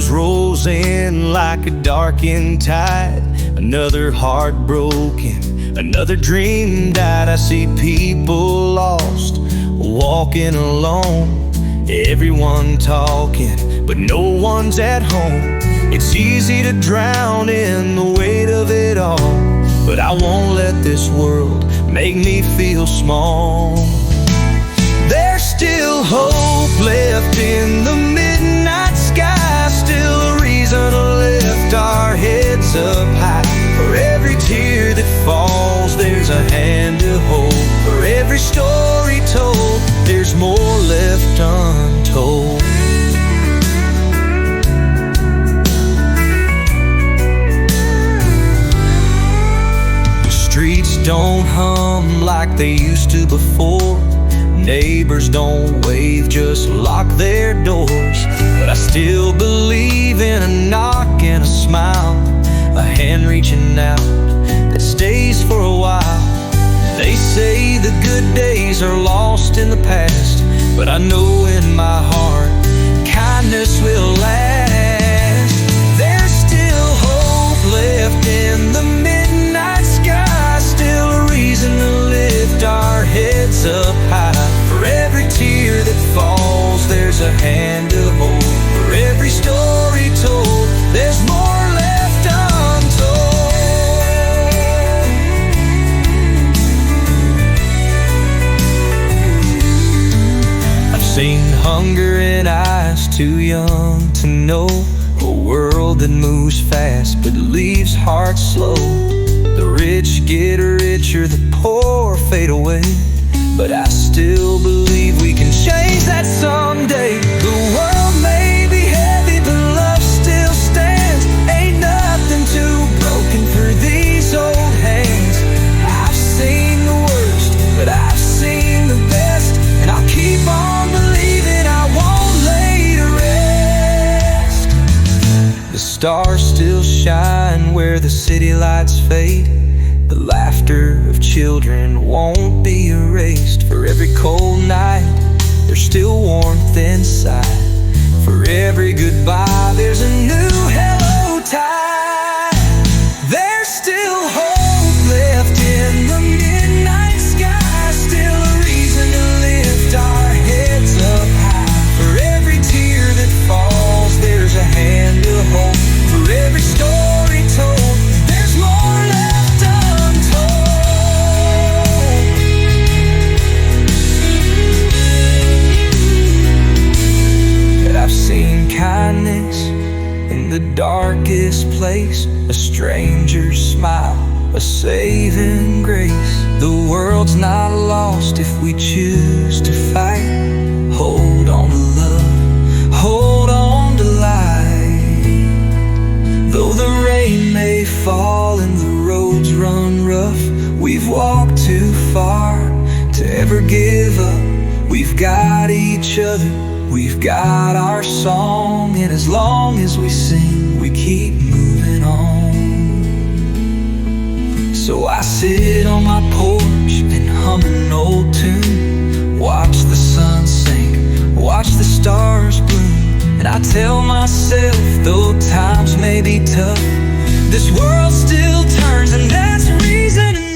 tears rolls in like a darkened tide. Another heart broken, another dream died. I see people lost, walking alone, everyone talking, but no one's at home. It's easy to drown in the weight of it all, but I won't let this world make me feel small. There's still hope left in the midnight sky, still a reason to lift our heads up high. For every tear that falls, there's a hand to hold. For every story told, there's more left untold. The streets don't hum like they used to before. Neighbors don't wave, just lock their doors. But I still believe in a knock and a smile, a hand reaching out that stays for a while. They say the good days are lost in the past, but I know in my heart kindness will last. There's still hope left in the midnight sky, still a reason to lift our heads up high. For every tear that falls, there's a hand to hold. For every story told, there's more left untold. I've seen hunger in eyes too young to know, a world that moves fast but leaves hearts slow. The rich get richer, the poor fade away, but I still believe we can change that someday. The world may be heavy, but love still stands. Ain't nothing too broken for these old hands. I've seen the worst, but I've seen the best, and I'll keep on believing, I won't lay to rest. The stars still shine where the city lights fade. The laughter of children won't be erased. For every cold night, there's still warmth inside. For every goodbye, there's a new hello tide. There's still hope left in the midnight sky, still a reason to lift our heads up high. For every tear that falls, there's a hand to hold. For every story told, there's more left untold. I've seen kindness in the darkest place, a stranger's smile, a saving grace. The world's not lost if we choose to fight. Hold on to love, hold on to life. Though the rain may fall and the roads run rough, we've walked too far to ever give up. We've got each other, we've got our song, and as long as we sing, we keep moving on. So I sit on my porch and hum an old tune, watch the sun sink, watch the stars bloom, and I tell myself, though times may be tough, this world still turns, and that's reason enough.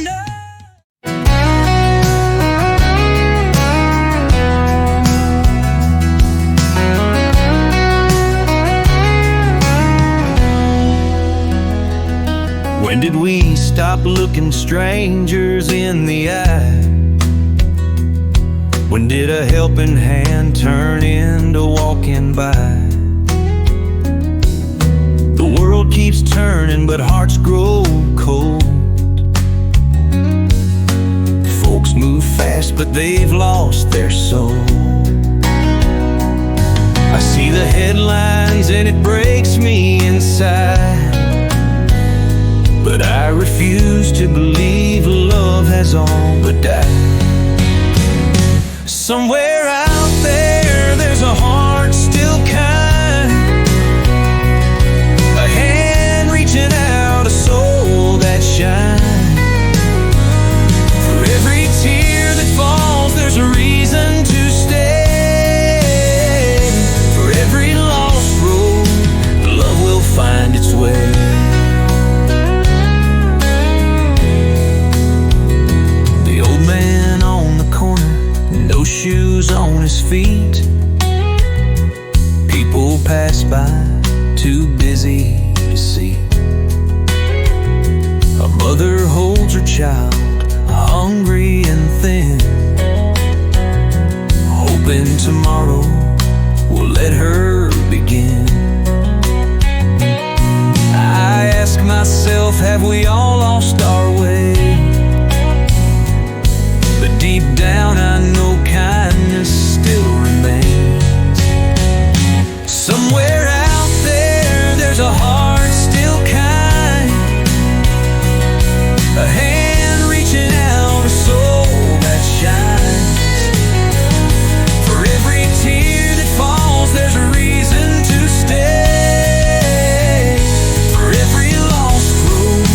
When did we stop looking strangers in the eye? When did a helping hand turn into walking by? The world keeps turning, but hearts grow cold. Folks move fast, but they've lost their soul. I see the headlines and it breaks me inside, but I refuse to believe love has all but died. Somewhere out there, there's a heart still kind, a hand reaching out, a soul that shines. For every tear that falls, there's a reason to stay. For every lost road, the on his feet. People pass by, too busy to see. A mother holds her child, hungry and thin, hoping tomorrow will let her begin. I ask myself, have we all lost our way? But deep down I know kindness still remains. Somewhere out there, there's a heart still kind, a hand reaching out, a soul that shines. For every tear that falls, there's a reason to stay. For every lost road,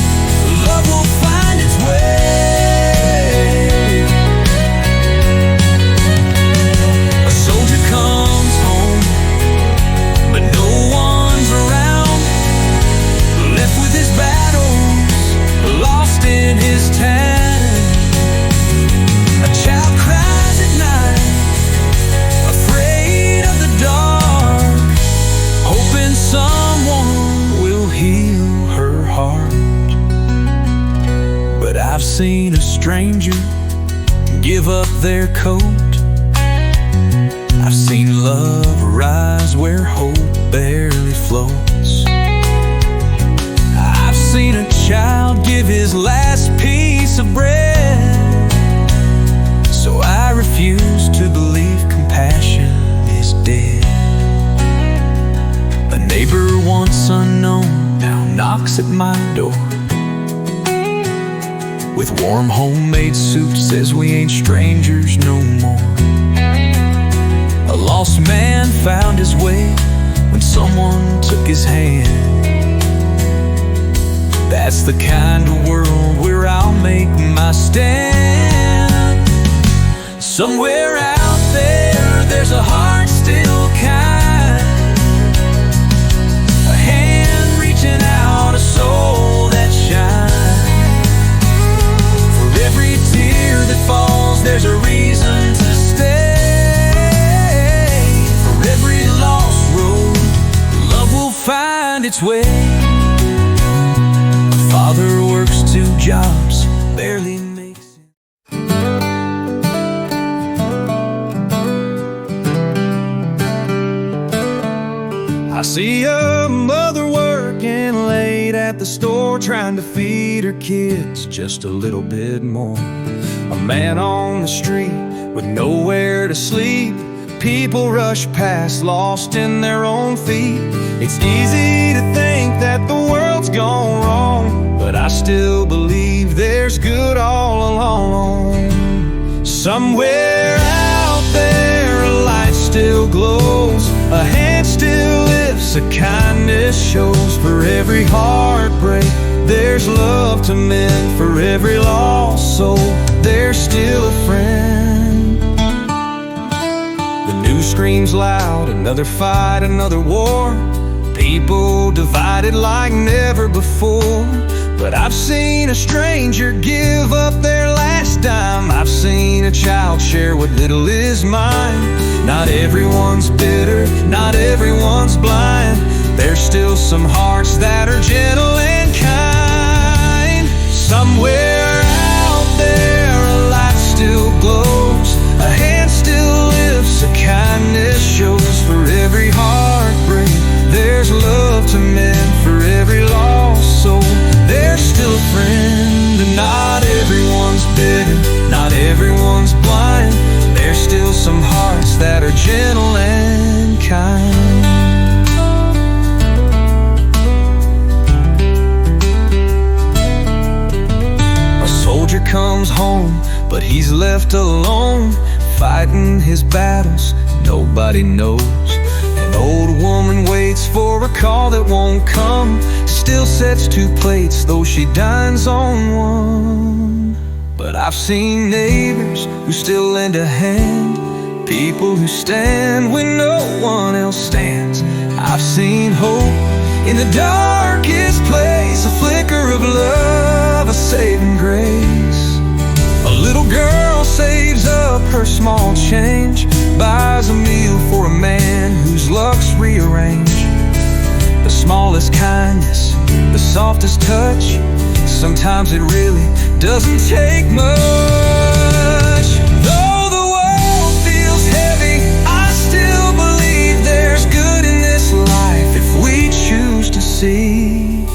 love will find its way. A soldier comes home, but no one's around, left with his battles, lost in his town. A child cries at night, afraid of the dark, hoping someone will heal her heart. But I've seen a stranger give up their coat. I've seen love rise where hope barely floats. I've seen a child give his last piece of bread. So I refuse to believe compassion is dead. A neighbor once unknown now knocks at my door with warm homemade soup, says we ain't strangers no more. A lost man found his way when someone took his hand. That's the kind of world where I'll make my stand. Somewhere out there, there's a heart still kind, a hand reaching out, a soul that shines. For every tear that falls, there's a reason to stay. For every lost road, love will find its way. Father works 2 jobs, barely makes it. I see a mother working late at the store, trying to feed her kids just a little bit more. A man on the street with nowhere to sleep. People rush past, lost in their own feet. It's easy to think that the world's gone wrong, but I still believe there's good all along. Somewhere out there, a light still glows, a hand still lifts, a kindness shows. For every heartbreak, there's love to mend. For every lost soul, there's still a friend. The news screams loud, another fight, another war. People divided like never before. But I've seen a stranger give up their last dime. I've seen a child share what little is mine. Not everyone's bitter, not everyone's blind. There's still some hearts that are gentle and kind. Somewhere out there, a light still glows, a hand still lifts, a kindness shows. For every heartbreak, there's love to mend. For every lost soul, there's still a friend. And not everyone's bitter, not everyone's blind. There's still some hearts that are gentle and kind. A soldier comes home, but he's left alone, fighting his battles nobody knows. An old woman waits for a call that won't come, still sets 2 plates though she dines on one. But I've seen neighbors who still lend a hand, people who stand when no one else stands. I've seen hope in the darkest place, a flicker of love, a saving grace. A little girl saves up her small change, kindness, the softest touch. Sometimes it really doesn't take much. Though the world feels heavy, I still believe there's good in this life if we choose to see.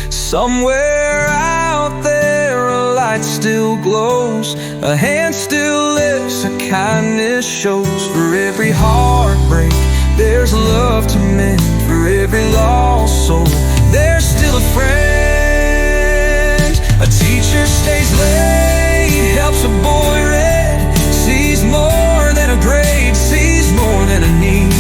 Somewhere out there a light still glows, a hand still lifts, a kindness shows. For every heartbreak there's love to mend, for every lost soul there's still a friend. A teacher stays late, helps a boy read, sees more than a grade, sees more than a need.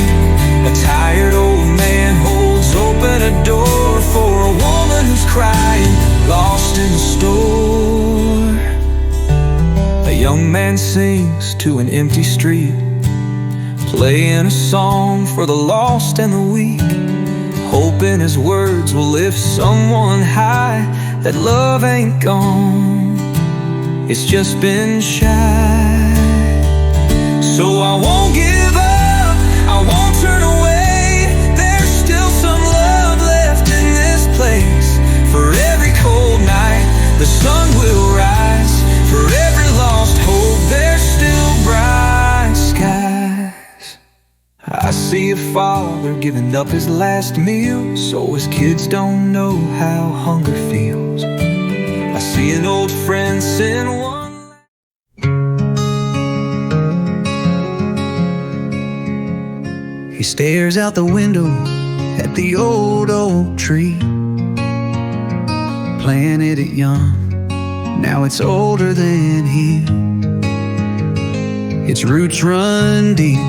A tired old man holds open a door for a woman who's crying, lost in the store. A young man sings to an empty street, playing a song for the lost and the weak, hoping his words will lift someone high, that love ain't gone, it's just been shy. So I won't give up, I won't turn away, there's still some love left in this place. For every cold night the sun will rise, for every lost hope there's still bright skies. I see a father giving up his last meal so his kids don't know how hunger feels. I see an old friend send one. He stares out the window at the old oak tree, planted it young, now it's older than he. Its roots run deep,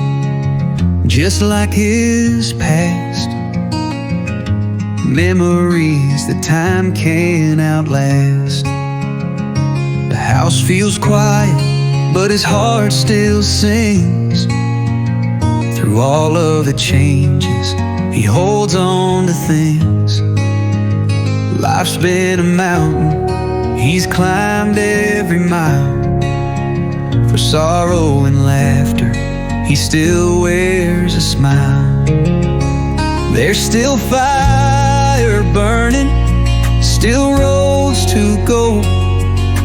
just like his past, memories that time can't outlast. The house feels quiet, but his heart still sings. Through all of the changes, he holds on to things. Life's been a mountain, he's climbed every mile. For sorrow and laughter, he still wears a smile. There's still fire burning, still roads to go,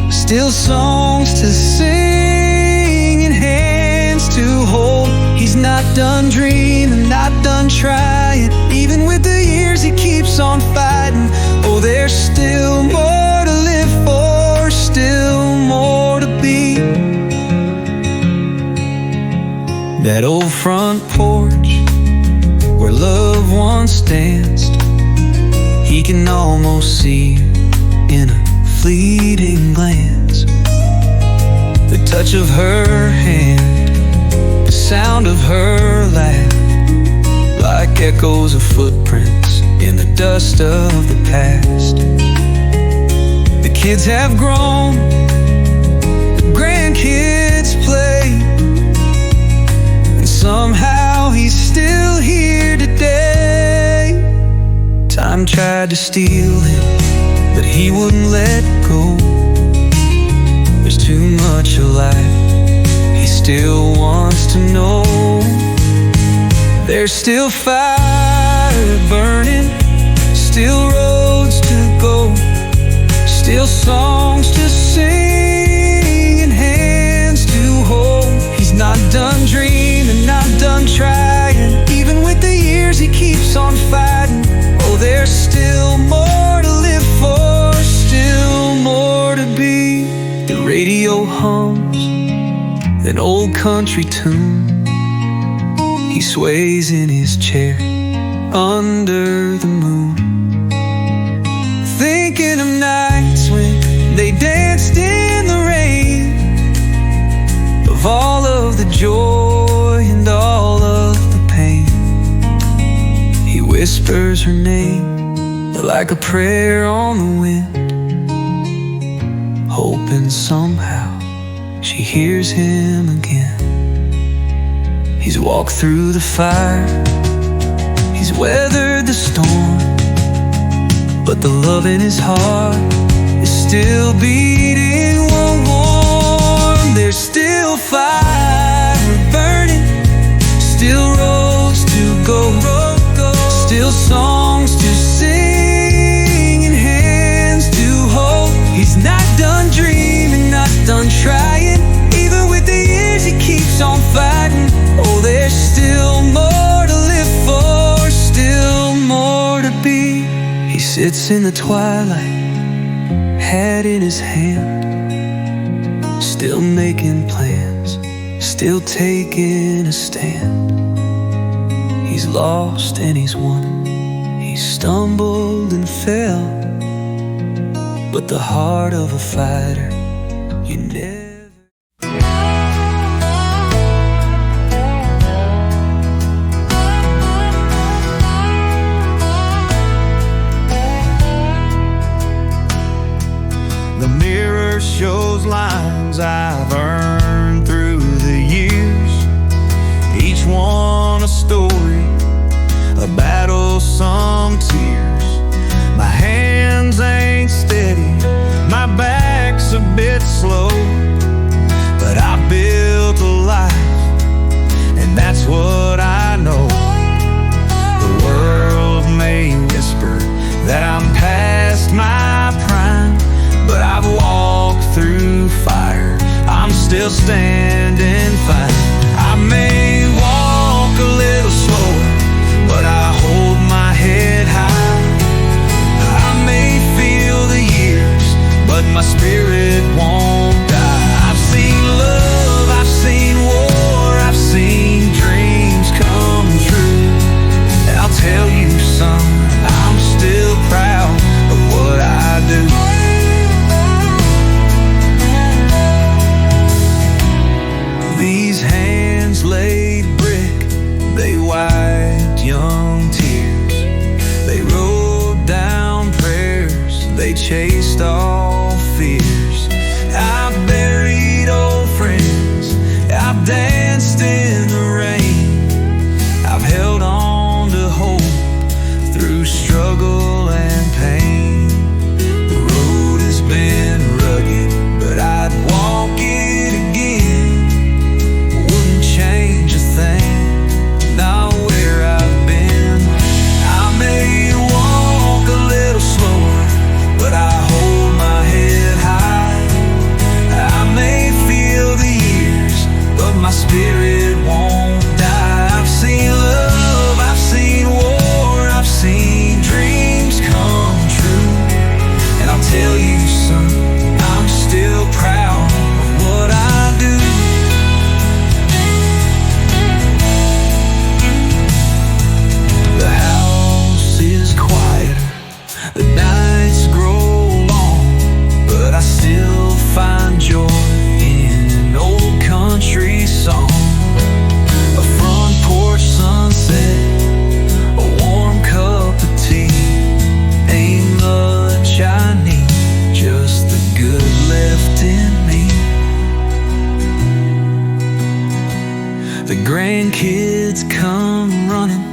still songs to sing and hands to hold. He's not done dreaming, not done trying, even with the years he keeps on fighting. Oh, there's still more to live for, still more to be. That old front porch where love once danced, he can almost see in a fleeting glance. The touch of her hand, the sound of her laugh, like echoes of footprints in the dust of the past. The kids have grown, the grandkids play, and somehow he's still here today. Time tried to steal him, but he wouldn't let go. There's too much of life he still wants to know. There's still fire burning, still roads to go, still songs to sing and hands to hold. He's not done dreaming, not done trying, even with the years he keeps on fighting. Oh, there's still more to live for, still more to be. The radio hums an old country tune, he sways in his chair under the moon, thinking of nights when they danced in the rain, of all of the joy and all of the pain. He whispers her name like a prayer on the wind, hoping somehow she hears him again. He's walked through the fire, he's weathered the storm, but the love in his heart is still beating warm. There's still fire burning, still roads to go, still songs to sing sits in the twilight, hat in his hand, still making plans, still taking a stand. He's lost and he's won, he stumbled and fell, but the heart of a fighter, you never. The mirror shows lines I've earned through the years, each one a story, a battle, some tears. My hands ain't steady, my back's a bit slow, but I built a life, and that's what I know. The world may whisper that I'm past my prime, but I've walked through fire, I'm still standing fine. I may walk a little slower, but I hold my head high. I may feel the years, but my spirit won't die. I've seen love, I've seen war, I've seen dreams come true, and I'll tell you, son, I'm still proud of what I do. These hands laid brick, they wiped young tears, they wrote down prayers, they chased all fears. I've buried old friends, I've danced in the rain, I've held on to hope through struggle and pain. The road has been rugged, but I'd walk it again. Change a thing, not where I've been. I may walk a little slower, but I hold my head high. I may feel the years, but my spirit won't die. I've seen love, I've seen war, I've seen dreams come true, and I'll tell you, son, I'm still proud of what I do. The nights grow long, but I still find joy in an old country song. A front porch sunset, a warm cup of tea. Ain't much I need, just the good left in me. The grandkids come running,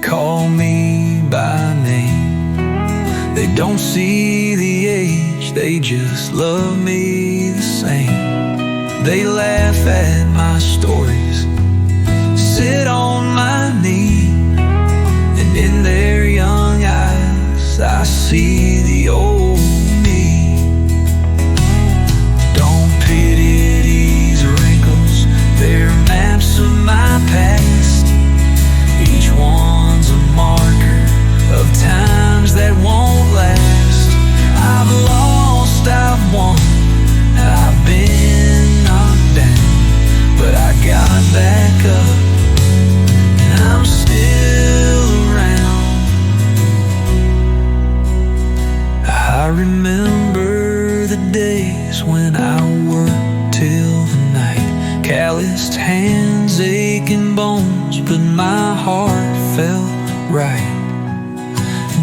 call me by name. They don't see the age, they just love me the same. They laugh at my stories, sit on my knee, and in their young eyes I see the old me. Don't pity these wrinkles, they're maps of my past. Each one's a marker of times that won't last. I've lost, I've won, I've been knocked down, but I got back up, and I'm still around. I remember the days when I worked till the night, calloused hands, aching bones, but my heart felt right.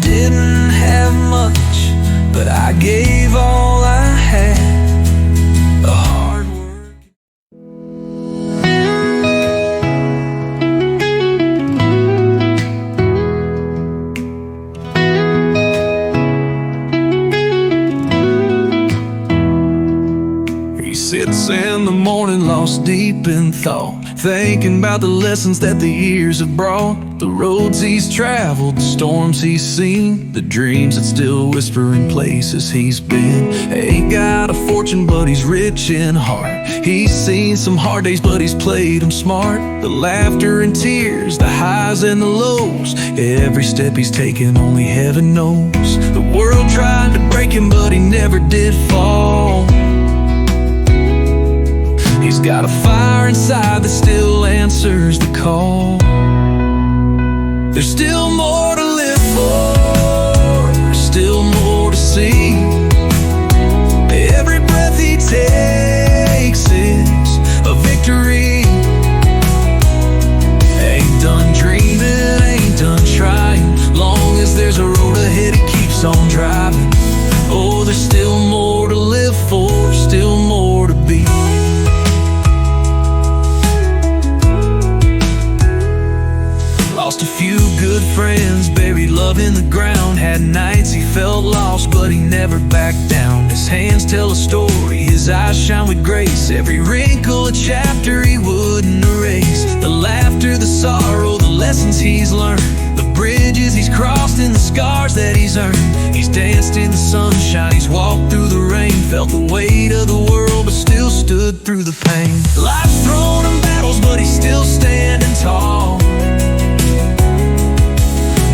Didn't have much, but I gave all I had. A hard work. He sits in the morning, lost deep in thought. thinking about the lessons that the years have brought, the roads he's traveled, the storms he's seen, the dreams that still whisper in places he's been. Ain't got a fortune, but he's rich in heart. He's seen some hard days, but he's played them smart. The laughter and tears, the highs and the lows, every step he's taken, only heaven knows. The world tried to break him, but he never did fall. He's got a fire inside that still answers the call. There's still more to live for, there's still more to see. Every breath he takes is a victory. Ain't done dreaming, ain't done trying. Long as there's a road ahead, he keeps on driving. Oh, there's still more to live for, still more to be. Lost a few good friends, buried love in the ground. Had nights he felt lost, but he never backed down. His hands tell a story, his eyes shine with grace. Every wrinkle a chapter he wouldn't erase. The laughter, the sorrow, the lessons he's learned, the bridges he's crossed and the scars that he's earned. He's danced in the sunshine, he's walked through the rain, felt the weight of the world, but still stood through the pain. Life's thrown him battles, but he's still standing tall.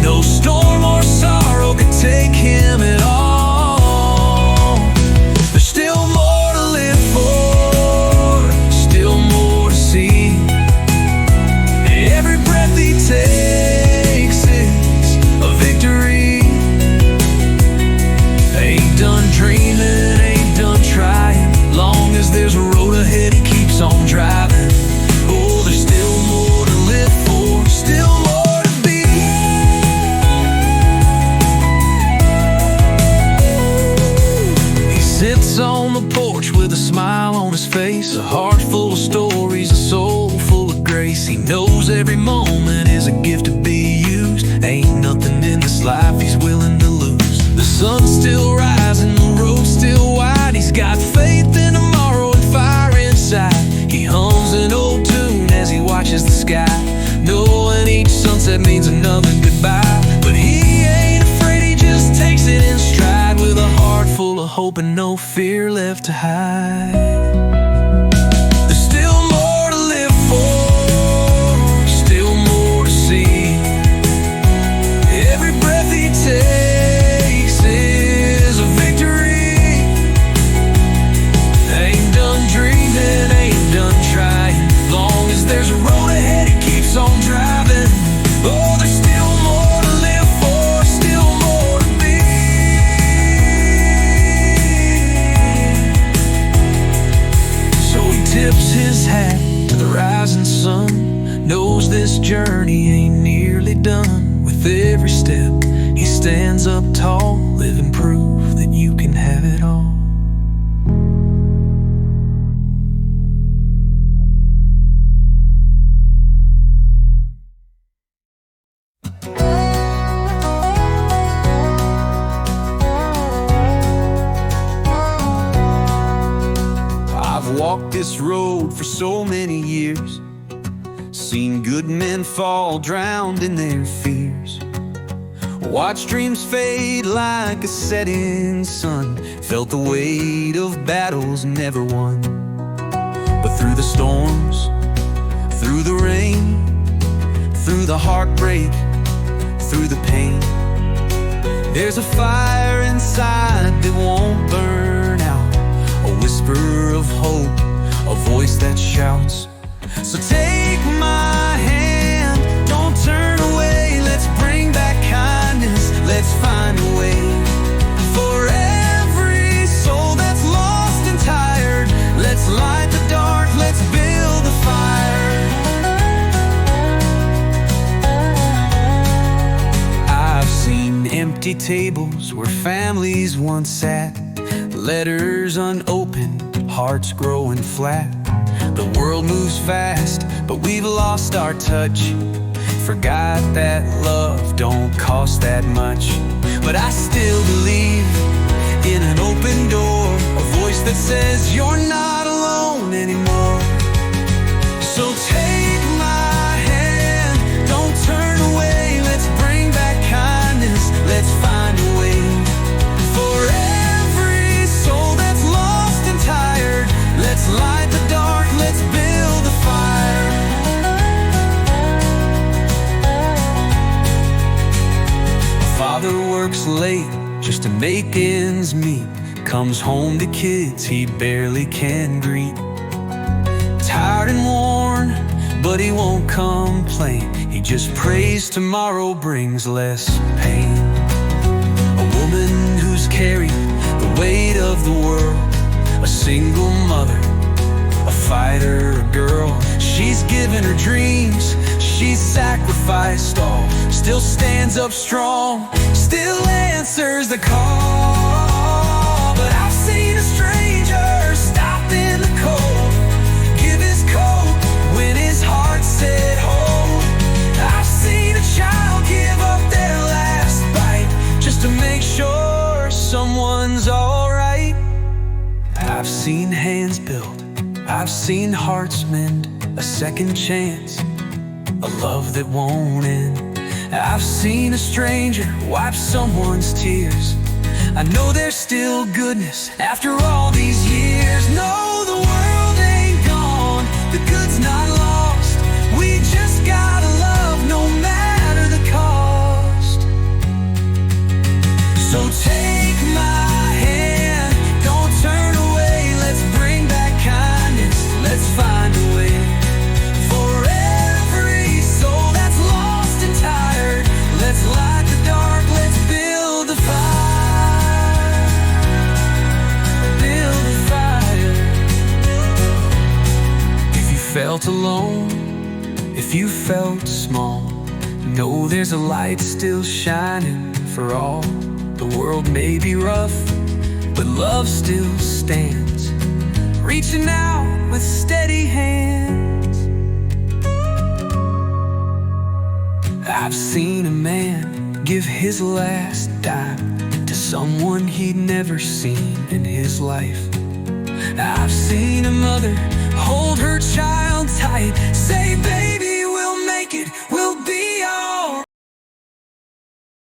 No storm or sorrow could take him at all. There's still more to live for, still more to see. Every breath he takes is a victory. Ain't done dreaming, ain't done trying. Long as there's a road ahead, he keeps on driving. Oh, there's still more to live for, still more to be. Sits on the porch with a smile on his face, a heart full of stories, a soul full of grace. He knows every moment is a gift to be used. Ain't nothing in this life he's willing to lose. The sun's still rising, the road's still wide. He's got faith in tomorrow and fire inside. He hums an old tune as he watches the sky, knowing each sunset means another goodbye. But he ain't afraid, he just takes it in stride, with a heart full of hope and no fear left to hide. There's still more to live for, still more to see. Every breath he takes is a victory. Ain't done dreaming, ain't done trying. Long as there's a road ahead, he keeps on driving. Oh, there's still more to live for, still more to be. So he tips his hat to the rising sun, knows this journey ain't nearly done. With every step he stands up tall, living proof that you can have it all. Walked this road for so many years, seen good men fall drowned in their fears, watched dreams fade like a setting sun, felt the weight of battles never won. But through the storms, through the rain, through the heartbreak, through the pain, there's a fire inside that won't burn out, a whisper of hope, a voice that shouts. So take my hand, don't turn away. Let's bring back kindness, let's find a way. For every soul that's lost and tired, let's light the dark, let's build the fire. I've seen empty tables where families once sat, letters unopened, hearts growing flat. The world moves fast, but we've lost our touch. Forgot that love don't cost that much. But I still believe in an open door, a voice that says you're not alone anymore. So take works to make ends meet, comes home to kids he barely can greet. Tired and worn, but he won't complain. He just prays tomorrow brings less pain. A woman who's carried the weight of the world, a single mother, a fighter, a girl. She's given her dreams, she's sacrificed all, still stands up strong, still answers the call. But I've seen a stranger stop in the cold, give his coat when his heart said hold. I've seen a child give up their last bite just to make sure someone's alright. I've seen hands build, I've seen hearts mend, a second chance, a love that won't end. I've seen a stranger wipe someone's tears. I know there's still goodness after all these years. No, the world ain't gone, the good's not lost. We just gotta love no matter the cost. So take my hand, don't turn away. Let's bring back kindness, let's find a way. For every soul that's lost and tired, let's light the dark, let's build the fire. Build the fire. If you felt alone, if you felt small, know there's a light still shining for all. The world may be rough, but love still stands, reaching out with steady hands. I've seen a man give his last dime to someone he'd never seen in his life. I've seen a mother hold her child tight, say, baby,